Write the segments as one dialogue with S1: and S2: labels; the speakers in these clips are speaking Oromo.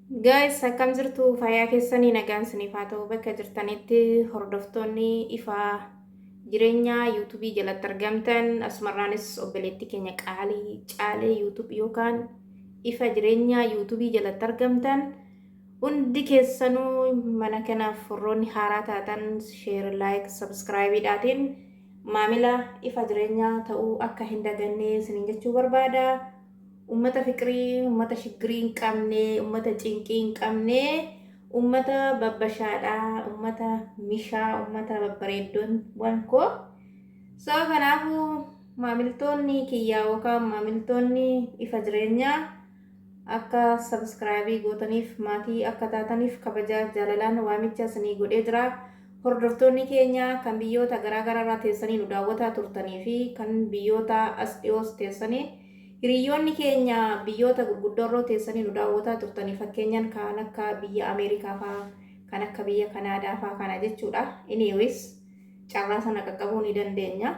S1: Guys, akkam jirtu fayyaa keessanii nagaan isiniif haa ta'u bakka jirtanitti hordoftoonni ifaa jireenya yuutuubii jalatti argamtan asumarraanis obboleetti keenya qaalii caalee yuutuub yookaan ifa jireenya yuutuubii jalatti argamtan hundi keessanuu mana kanaaf warroonni haaraa taatan sheer laayik sabskraayibiidhaatiin maamila ifa jireenyaa ta'uu akka hin dagannee isiniin jechuu barbaada. Ummata fikrii, ummata shigrii hin qabne, ummata cinqii hin qabne, ummata babbashaadhaa, ummata mishaa, ummata babbareeddoon wankoo. So kanaafuu maamiltoonni kiyyaa yookaan maamiltoonni ifa jireenyaa akka sabskraayibii gootaniif maatii akka taataniif kabajaa jaalalaan waamicha isinii godhee jira. Hordoftoonni keenya kan biyyoota garaagaraa irraa teessanii nu daawwataa turtanii fi kan biyyoota as dhiyoos teessanii hiriyoonni keenya biyyoota gurguddoorroo teessanii nu daawwataa turtanii fakkeenyaan kan akka biyya Ameerikaa fa'aa kan akka biyya Kanaadaa fa'aa kana jechuudha. Anyways carraa sana qaqqabuu ni dandeenya.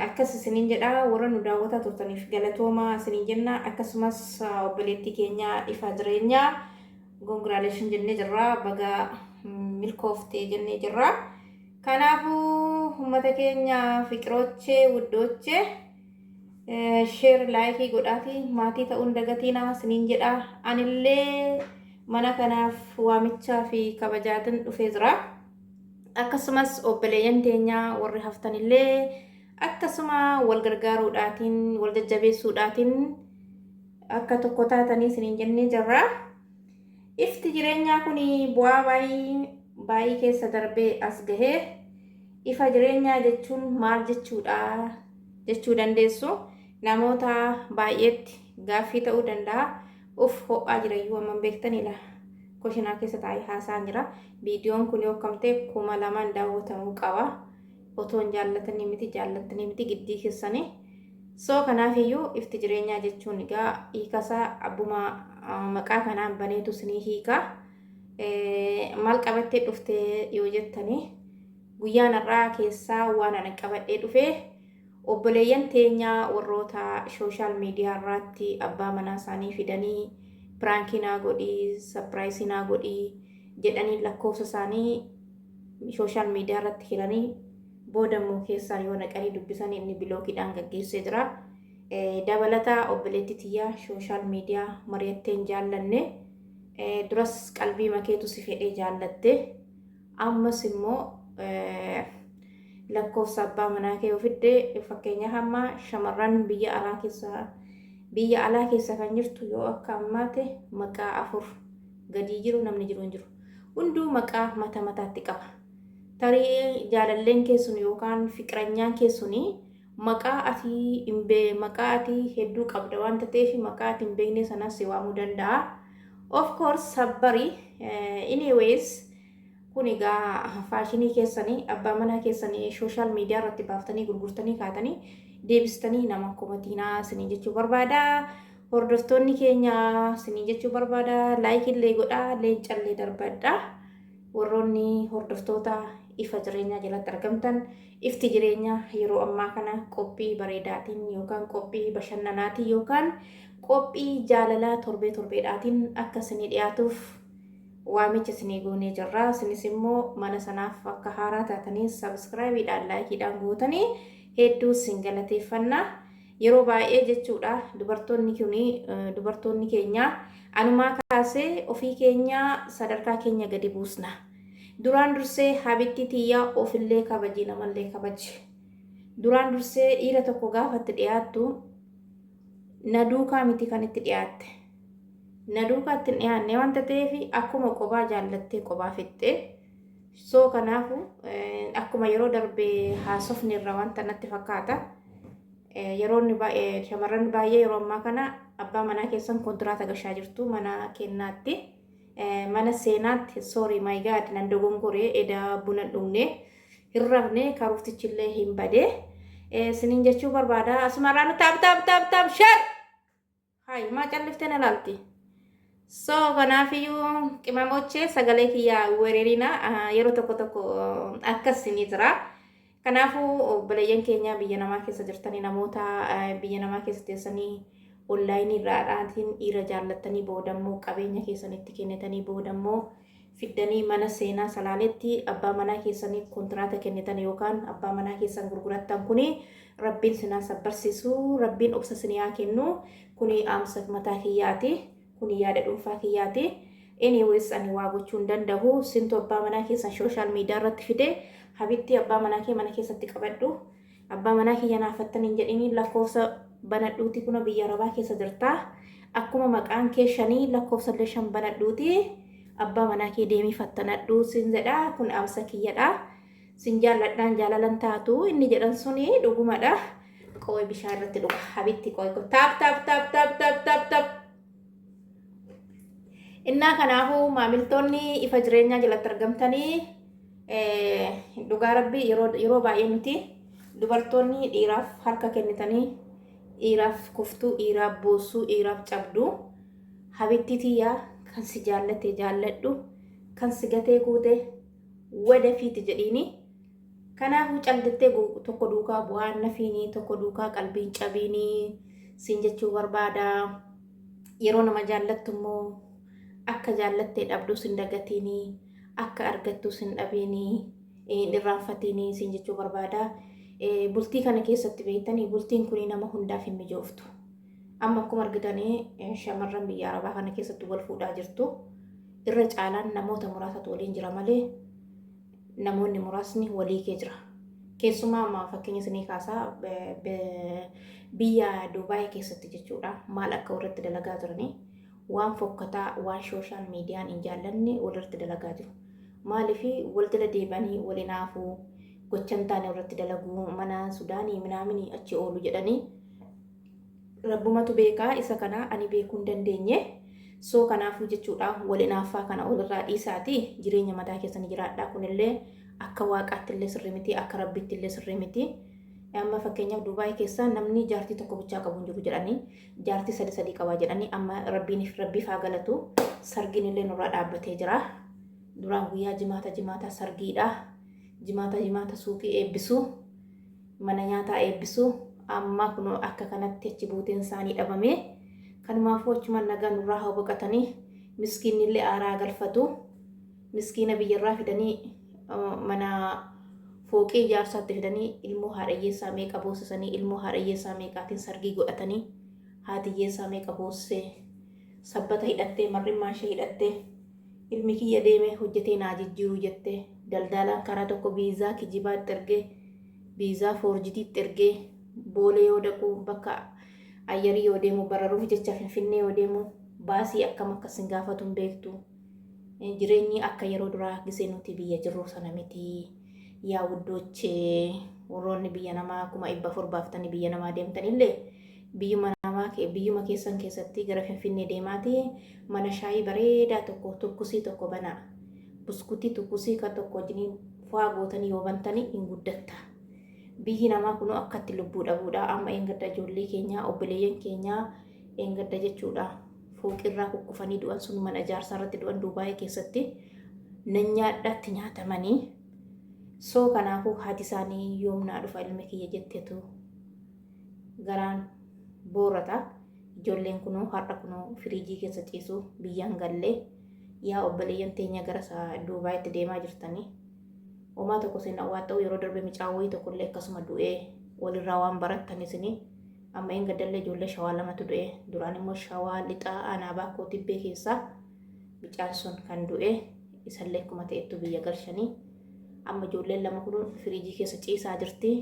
S1: Akkas isiniin jedha warra nu daawwataa turtaniif galatooma isiniin jenna akkasumas obboleettii keenya ifa jireenyaa congratulations jennee jirra baga milkooftee jennee jirra. Kanaafuu uummata keenya fiqiroochee wuddoochee share like godhaati maatii ta'uun dagatiina isiniin jedha. Anillee mana kanaaf waamichaa fi kabajaatin dhufee jira. Akkasumas obboleeyyan teenya warri haftanillee akkasuma wal gargaaruudhaatiin wal jajjabeessuudhaatiin akka tokko taatanii isiniin jennee jirra. Ifti jireenyaa kun bu'aa baay'ee keessa darbee as gahee ifa jireenyaa jechuun maal jechuudha jechuu dandeessu. Namoota baay'eetti gaaffii ta'uu danda'a. Uf ho'aa jirayyuu amma beektanidha. Koshinaa keessa taa'ee haasaan jira. Viidiyoon kun yoo kamtee 2000 daawwatamuu qaba. Otoo hin jaallattanii miti giddii keessanii. So kanaafiyyuu ifti jireenyaa jechuun egaa hiikasaa abbuma maqaa kanaan baneetu isinii hiika. Maal qabattee dhuftee yoo jettanii guyyaan irraa keessaa waan ana qabadhee dhufee obboleeyyan teenya warroota sooshaal miidiyaa irratti abbaa manaa isaanii fidanii piraankii naa godhii sarpiraayisii naa godhii jedhanii lakkoofsa isaanii sooshaal miidiyaa irratti hiranii boodammoo keessaan yoo naqanii dubbisan inni bilookiidhaan gaggeessee jira. Dabalataa obboleettii tiyyaa sooshaal miidiyaa mari'atteen jaallanne duras qalbii makeetu si fedhee jaallatte ammas immoo lakkoofsa abbaa manaa kee ofidde fakkeenya hamma shamarran biyya alaa keessa kan jirtu yoo akka ammaate maqaa 4 gadi jiru namni jiru hin jiru hunduu maqaa mataatti qaba. Tarii jaalalleen keessun yookaan fiqiranyaan keessuni maqaa ati hedduu qabda waan ta'eef maqaa ati hin beekne sanas si waamuu danda'a. Of course sabbari anyways kun egaa faashinii keessanii abbaa manaa keessanii sooshaal miidiyaa irratti baaftanii gurgurtanii kaatanii deebistanii nama komatiinaa isiniin jechuu barbaada. Hordoftoonni keenya isiniin jechuu barbaada. Laayik illee godhaa leencallee darbadha. Warroonni hordoftoota ifa jireenyaa jalatti argamtan ifti jireenyaa yeroo ammaa kana qophii bareedaatiin yookaan qophii bashannanaatiin yookaan qophii jaalalaa torbeedhaatiin akka isinii dhiyaatuuf waamicha isinii goonee jirra. Isinis immoo mana sanaaf akka haaraa taatanii sabskraayibiidhaan laayikiidhaan gootanii hedduu isin galateeffanna. Yeroo baay'ee jechuudha dubartoonni keenya anumaa kaasee ofii keenya sadarkaa keenya gadi buusna. Duraan dursee habittii tiyyaa ofillee kabaji namallee kabaji. Duraan dursee dhiira tokko gaafatti dhiyaattu na duukaa miti kan itti dhiyaatte. Na duukaa itti dhiyaanne wanta ta'eef akkuma qophaa jaallattee qophaa fixxee. So kanaafu akkuma yeroo darbee haasofni irra wanta natti fakkaata. Shamarran baay'ee yeroo ammaa kana abbaa manaa keessan kontiraata gashaa jirtu mana kennaatti. Mana seenaatti sorry my god nan dogongoree eda buna dhugne hin rafne karooftichillee hin badee. Isiniin jechuu barbaada asumarraan taap share. Hai maa calliftee na laalti. So kanaafiyyuu qimamochee sagalee kiyyaa weerarina yeroo tokko akkas ni jira. Kanaafuu obboleeyyan keenya biyya namaa keessa jirtanii namoota biyya namaa keessa teessanii onlaayinii irraadhaatiin dhiira jaallattanii boodammoo qabeenya keessanitti kennitanii boodammoo fiddanii mana seenaa salaaletti abbaa manaa keessanii kontraata kennitan yookaan abbaa manaa keessan gurgurattan kuni rabbiin sinaa sabbarsiisu rabbiin obsa siniyaa kennu kuni aamsa mataa kiyyaati kuni yaada dhuunfaa kiyyaati. Anyways ani waa gochuu hin danda'u sintu abbaa manaa keessan social media irratti fide habitti abbaa manaa kee mana keessatti qabadhu abbaa manaa kiyya naafattan hin jedhini lakkoofsa banadhuuti kuna biyya arabaa keessa jirta akkuma maqaan kee shanii lakkoofsa 5 banadhuuti abbaa manaa kee deemii fattanadhu sin jedha kun aamsa kiyyadha sin jaalladhaan jaalalan taatu inni jedhan suni dhugumadha qo'ee bishaan irratti dhuga habitti qo'ee tap tap tap tap tap tap tap Inna kanaafu maamiltoonni ifa jireenyaa jalatti argamtanii dhugaa rabbii yeroo baay'ee nuti dubartoonni dhiiraaf harka kennitanii dhiiraaf kuftuu dhiiraaf boossuu dhiiraaf cabduu habitti tiyyaa kan si jaallate jaalladhu kan si gatee guute wadafiiti jedhiini kanaafu caldittee tokko duukaa bu'aan nafiini tokko duukaa qalbiin cabiini siin jechuu barbaada yeroo nama jaallattu immoo akka jaallattee dhabduu sin dagatini akka argattu sin dhabini irraanfatini sin jechuu barbaada bultii kana keessatti beektanii bultiin kuni nama hundaaf hin mijooftu amma akkuma argitanii shamarran biyya arabaa kana keessatti wal fuudhaa jirtu irra caalaan namoota muraasatu waliin jira malee namoonni muraasni walii kee jira keessumaa amma fakkeenya isinii kaasaa biyya Dubaay keessatti jechuudha maal akka warratti dalagaa jiranii waan fokkataa waan social meediyaan hin jaallanne walirratti dalagaa jiru maaliifi waldala deebanii walinaafuu gochan taane warratti dalaguu mana Sudaanii minaamini achi oolu jedhanii rabbumatu beekaa isa kana ani beekuu hin dandeenye soo kanaafuu jechuudha walinaaffaa kana walirraa dhiisaati jireenya mataa keessanii jiraadhaa kunillee akka waaqaatti illee sirrii miti akka rabbitti illee sirrii miti amma fakkeenyaaf Dubaay keessa namni jaartii tokko bichaa qabu hin jiru jedhanii jaartii sadii qabaa jedhanii amma rabbiif haa galatu sargiin illee nurraa dhaabbatee jira duraan guyyaa jimaata sargiidha jimaata suuqii eebbisu mana nyaataa eebbisu amma kun akka kanatti achi buuteen isaanii dhabame kanumaafuu achuma nagaa nurraa haa boqatanii miskiinni illee aaraa galfatu miskiina biyyarraa fidanii mana fooqii ijaarsaatti fidanii ilmoo haadhayyeessaa meeqa boossisanii ilmoo haadhayyeessaa meeqaatiin sargii godhatanii haatiyyeessaa meeqa boossee sabbata hidhattee marrimmaa ishee hidhattee ilmi kiyya deemee hojjetee naa jijjiiruu jettee daldalaan karaa tokko biizaa kijibaatti ergee biizaa foorjitiitti ergee boolee yoo dhaqu bakka ayyarii yoo deemu bararuuf jecha finfinnee yoo deemu baasii akkam akkas hin gaafatu hin beektu jireenyi akka yeroo duraa gisee nuti biyya jirru sana miti yaa wuddoochee warroonni biyya namaa akkuma 400 baaftanii biyya namaa deemtanillee biyyuma keessan keessatti gara finfinnee deemaati mana shaayii bareedaa tokko tukkusii tokko banaa buskutii tukkusii kan tokko wajjiniin faa gootanii yoo bantanii hin guddatta biyyi namaa kun akkatti lubbuu dhabuudha amma eengadda ijoollee keenyaa obboleeyyan keenyaa eengadda jechuudha fooqirraa kukkufanii du'an sun mana ijaarsaa irratti du'an Dubaay keessatti nan nyaadhaatti nyaatamanii soo kanaafuu haati isaanii yoomnaa dhufa ilmi kiyya jetteetu garaan boorata ijoolleen kunoo har'a kunoo firiijii keessa ciisu biyyaan gallee yaa obboleeyyan teenya gara Dubaayitti deemaa jirtanii homaa tokko sin awwaaxa'u yeroo darbe micaawwii tokkollee akkasuma du'ee walirraa waan barattan isinii amma hin gaddallee ijoollee shawaa lamatu du'ee duraan immoo shawaa lixaa aanaa baakoo tibbee keessaa micaan sun kan du'ee isallee akkuma ta'ettu biyya galchanii amma ijoolleen lama kun firiijii keessa ciisaa jirti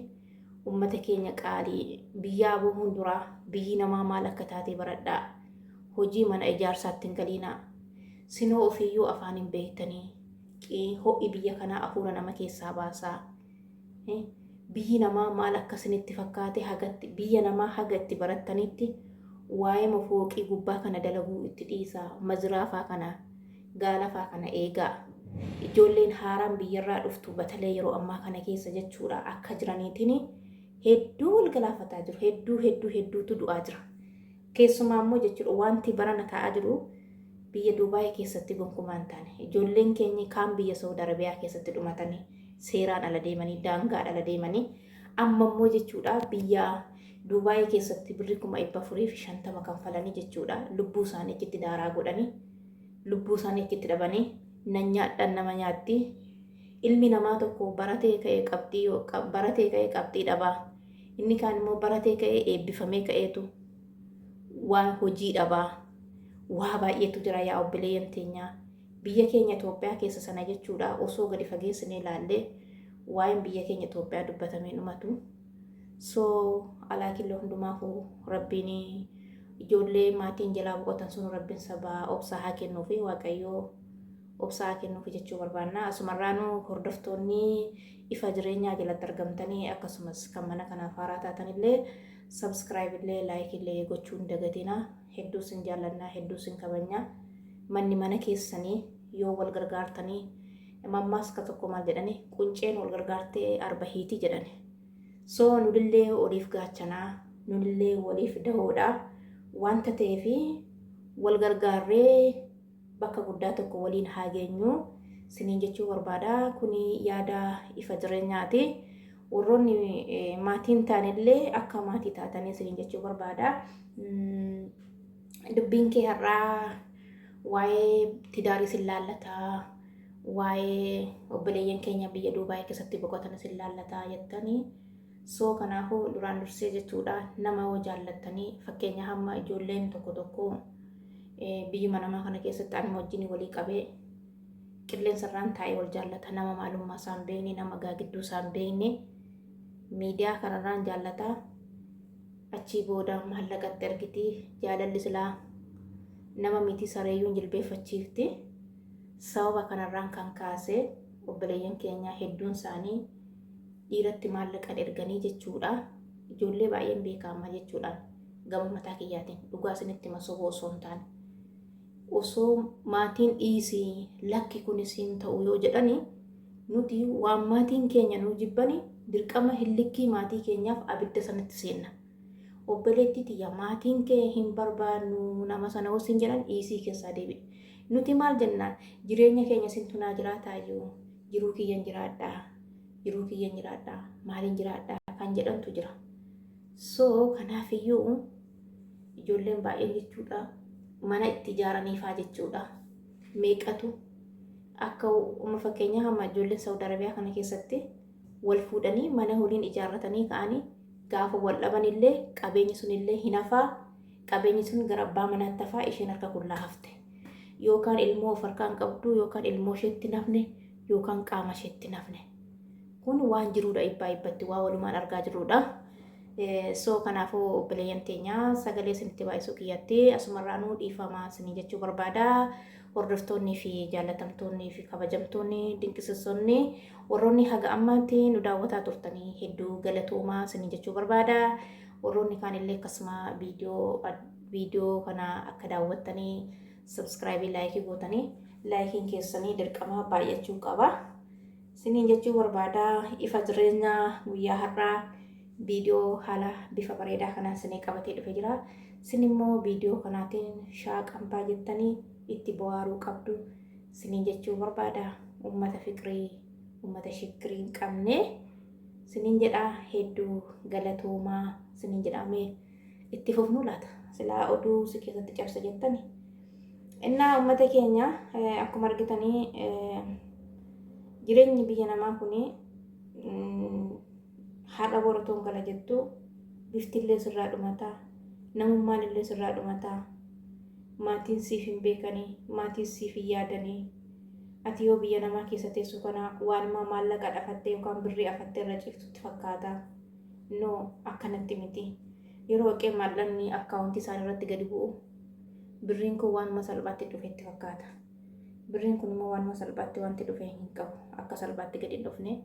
S1: ummata keenya qaalii biyyaa bu'uun duraa biyyi namaa maal akka taatee baradhaa hojii mana ijaarsaatti hin galiinaa sinoo ofiiyyuu afaan hin beektanii ho'i biyya kanaa afuura nama keessaa baasaa biyyi namaa maal akkasinitti fakkaate hagatti biyya namaa haga itti barattanitti waa'ee mafooqii gubbaa kana dalaguu itti dhiisaa maziraafaa kana gaalafaa kana eegaa ijoolleen haaraan biyyarraa dhuftu batalee yeroo ammaa kana keessa jechuudha akka jiraniitiin hedduu wal galaafataa jiru hedduutu du'aa jira keessumaa immoo jechuudha wanti barana ta'aa jiru biyya Dubaay keessatti gonkumaan taane ijoolleen keenya kaan biyya Saudi Arabiyaa keessatti dhumatanii seeraan ala deemanii daangaan ala deemanii amma immoo jechuudha biyya Dubaay keessatti birrii 450 kanfalanii jechuudha lubbuu isaanii achitti daaraa godhanii lubbuu isaanii achitti dhabanii nan nyaadhan nama nyaatti ilmi namaa tokko baratee ka'ee qabxii dhabaa inni kaan immoo baratee ka'ee eebbifamee ka'eetu waan hojii dhabaa waa baay'eetu jira yaa obboleeyyan teenya biyya keenya Itoophiyaa keessa sana jechuudha osoo gadi fageessinee ilaallee waa'een biyya keenya Itoophiyaa dubbatamee dhumatu so alaakillee hundumaafuu rabbiin ijoollee maatiin jalaa boqotan sun rabbiin sabaa obsaa haa kennuu fi waaqayyoo obsaa haa kennuuf jechuu barbaanna asumarraanuu hordoftoonni ifa jireenyaa jalatti argamtanii akkasumas kan mana kanaaf haaraa taatanillee subscribe illee like illee gochuu hin dagatinaa hedduu sin jaallannaa hedduu sin kabajnaa manni mana keessanii yoo wal gargaartanii mammaas ka tokko maal jedhani qunceen wal gargaartee arba hiiti jedhani so nulillee waliif gaachanaa nulillee waliif dahoodha wanta ta'eefi wal gargaarree bakka guddaa tokko waliin haa geenyu siniin jechuu barbaada kuni yaada ifa jireenyaati warroonni maatiin taanillee akka maatii taatanii siniin jechuu barbaada dubbiin kee har'aa waa'ee tidaarii sin laallataa waa'ee obboleeyyan keenya biyya Dubaay keessatti boqotan sin laallataa jettanii so kanaafuu duraan dursee jechuudha nama yoo jaallattanii fakkeenya hamma ijoolleen tokko biyyuma namaa kana keessatti anuma wajjin walii qabee qilleensarraan taa'ee wal jaallata nama maalummaa isaan beekne nama gaagidduu isaan beekne miidiyaa kanarraan jaallata achii booda maallaqatti ergiti jaalalli silaa nama miti sareeyyuun jilbeeffachiifti sababa kanarraan kan kaasee obboleeyyan keenya hedduun isaanii dhiiratti maallaqan erganii jechuudha ijoollee baay'een beekama jechuudha gama mataa kiyyaatiin dhugaa isinitti masoboo osoo hin taane osoo maatiin dhiisii lakki kun isiin ta'u yoo jedhani nuti waan maatiin keenya nu jibbani dirqama hillikkii maatii keenyaaf abidda sanatti seenna obboleetti tiyya maatiin kee hin barbaannu nama sana wasiin jedhan dhiisii keessaa deebi'e nuti maal jennaan jireenya keenya sintunaa jiraataayyuu jiruu kiyyan jiraadhaa maaliin jiraadhaa kan jedhantu jira so kanaafiyyuu ijoolleen baay'een jechuudha mana itti ijaaraniifaa jechuudha meeqatu akka fakkeenya hamma ijoolleen Saudi Arabiyaa kana keessatti wal fuudhanii mana waliin ijaarratanii ka'anii gaafa wal dhabanillee qabeenyi sunillee hin hafaa qabeenyi sun gara abbaa manaatti hafaa isheen harka qullaa hafte yookaan ilmoo of harkaan qabdu yookaan ilmoo isheetti nafne yookaan qaama isheetti nafne kun waan jiruudha ibbatti waa walumaan argaa jirruudha so kanaafuu obboleeyyan teenya sagalee isinitti baay'isuu kiyyatti asumarraanuu dhiifamaa isinii jechuu barbaada hordoftoonnii fi jaallatamtoonnii fi kabajamtoonni dinqisiisoonni warroonni haga ammaatti nu daawwataa turtanii hedduu galatoomaa isinii jechuu barbaada warroonni kaanillee akkasuma viidiyoo kana akka daawwattanii subscribe laayikii gootanii laayikiin keessanii dirqama baay'achuu qaba siniin jechuu barbaada ifa jireenyaa guyyaa har'aa viidiyoo haala bifa bareedaa kanaan sinii qabatee dhufee jira sin immoo viidiyoo kanaatiin shaaqampaa jettanii itti bohaaruu qabdu siniin jechuu barbaada ummata fiqirii ummata shikkirii hin qabne siniin jedha hedduu galatoomaa siniin jedhamee itti fufnu laata silaa oduu si keessatti cabsa jettani innaa ummata keenya akkuma argitanii jireenyi biyya namaa kuni har'a boratoon gala jettu biftillee sirraa dhumataa namummaan illee sirraa dhumataa maatiin siif hin beekanii maatiin siif hin yaadanii ati yoo biyya namaa keessa teessu kana waanuma maallaqa dhafattee yookaan birrii afattee irra ciiftutti fakkaata no akkanatti miti yeroo waqee maallaqni akkaawuntii isaan irratti gadi bu'u birriin kun waanuma salphaatti dhufetti fakkaata birriin kun immoo waanuma salphaatti wanti dhufee hin qabu akka salphaatti gadi hin dhufne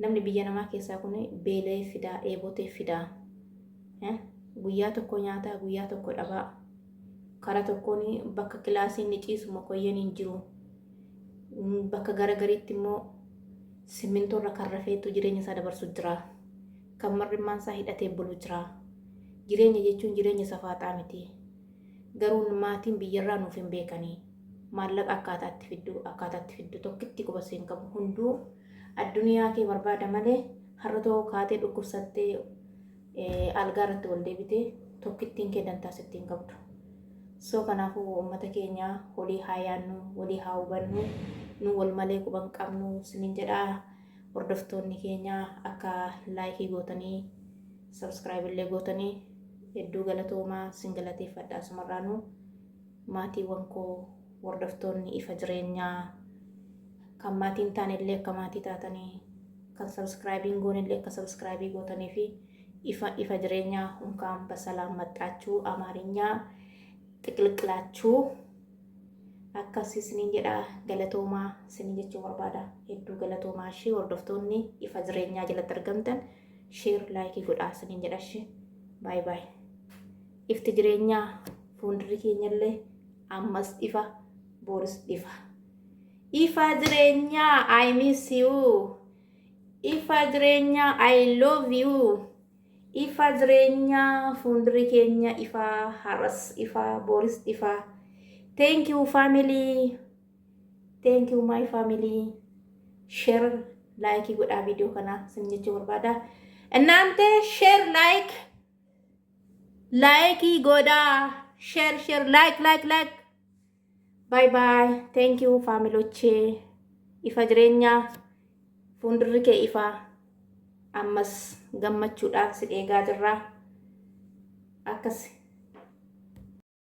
S1: namni biyya namaa keessaa kun beelee fidaa eebotee fidaa guyyaa tokko nyaataa guyyaa tokko dhabaa karaa tokkoon bakka kilaasiin ni ciisu mokoyyeen hin jiru bakka garagariitti immoo simmintoorra kan rafeetu jireenya isaa dabarsu jira kan marrimmaan isaa hidhatee bulu jira jireenya jechuun jireenya safaaxaa miti garuu maatiin biyyarraa nuuf hin beekanii maallaqa akkaataatti fiddu tokkitti qubaseen qabu hunduu addunyaa kee barbaada malee harratoo kaatee dhukkubsattee algaa irratti wal deebitee tokkittiin kennan taasittiin qabdu. So kanaafuu uummata keenya walii haa yaannu, walii haa hubannu, nu wal malee quban qabnu sinin jedhaa. Hordoftoonni keenya akka laayikii gootanii subscribe illee gootanii hedduu galatoomaa sin galateeffadha. Asumarraanuu maatiiwwan koo hordoftoonni ifa jireenyaa kan maatiin taane illee akka maatii taatanii kan subscribing goone illee akka subscribe gootanii fi ifa jireenyaa hunkaan በሰላም መጣችሁ አማርኛ ጥቅልቅላችሁ akkasii sinin jedha galatoomaa sinin jechuu barbaada. Hedduu galatoomaa ishee hordoftoonni ifa jireenyaa jalatti argamtan share like godhaa sinin jedha ishee. Bye bye. Ifti jireenyaa fuuldurri keenyallee ammas ifa boris ifa. Ifa jireenyaa I miss you. Ifa jireenyaa I love you. Ifa jireenyaa fuuldurri keenya ifa har'as ifa boris ifa. Thank you family. Thank you my family. Share like godhaa video kana sin jechuu barbaada. እናንተ share like godhaa share like. Bye bye. Thank you familoche. Ifa jireenyaa fuuldurri kee ifa ammas gammachuudhaan si eegaa jirra. Akkas